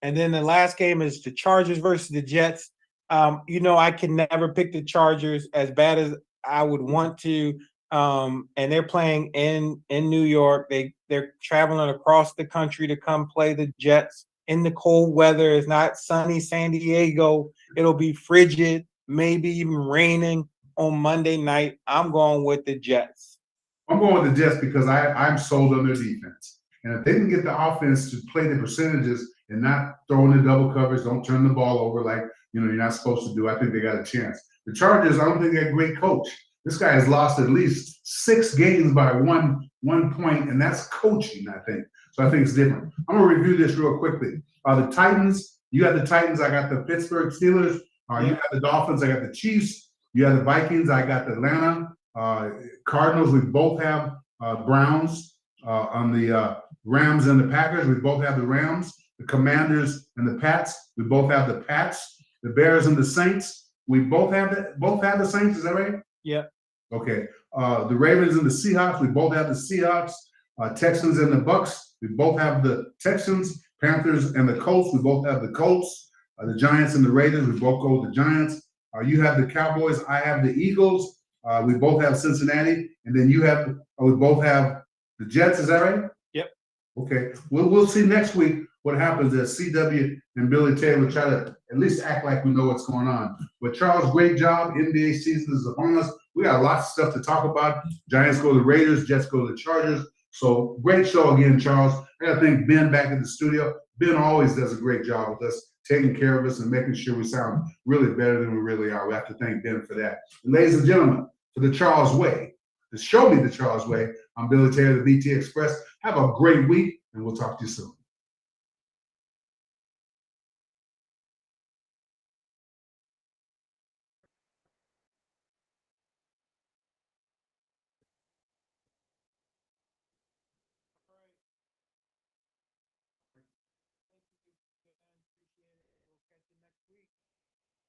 And then the last game is the Chargers versus the Jets. I can never pick the Chargers as bad as I would want to. And they're playing in New York. They're traveling across the country to come play the Jets in the cold weather. It's not sunny San Diego. It'll be frigid, maybe even raining on Monday night. I'm going with the Jets. I'm going with the Jets because I'm sold on their defense. And if they can get the offense to play the percentages and not throw in the double coverage, don't turn the ball over like you're not supposed to do, I think they got a chance. The Chargers, I don't think they're a great coach. This guy has lost at least 6 games by one point, and that's coaching, I think. So I think it's different. I'm gonna review this real quickly. The Titans, you got the Titans, I got the Pittsburgh Steelers. You got the Dolphins, I got the Chiefs. You have the Vikings, I got the Atlanta. Cardinals, we both have Browns. On the Rams and the Packers, we both have the Rams. The Commanders and the Pats, we both have the Pats. The Bears and the Saints, we both have the Saints, is that right? Yeah. Okay. The Ravens and the Seahawks, we both have the Seahawks. Texans and the Bucks, we both have the Texans. Panthers and the Colts, we both have the Colts. The Giants and the Raiders, we both go with the Giants. You have the Cowboys, I have the Eagles. We both have Cincinnati, and then we both have the Jets. Is that right? Yep. Okay. We'll see next week what happens as CW and Billy Taylor try to at least act like we know what's going on. But Charles, great job. NBA season is upon us. We got lots of stuff to talk about. Giants go to the Raiders, Jets go to the Chargers. So great show again, Charles. I got to thank Ben back in the studio. Ben always does a great job with us, taking care of us and making sure we sound really better than we really are. We have to thank Ben for that. And ladies and gentlemen, for the Charles Way, to show me the Charles Way, I'm Billy Taylor, the BT Express. Have a great week, and we'll talk to you soon.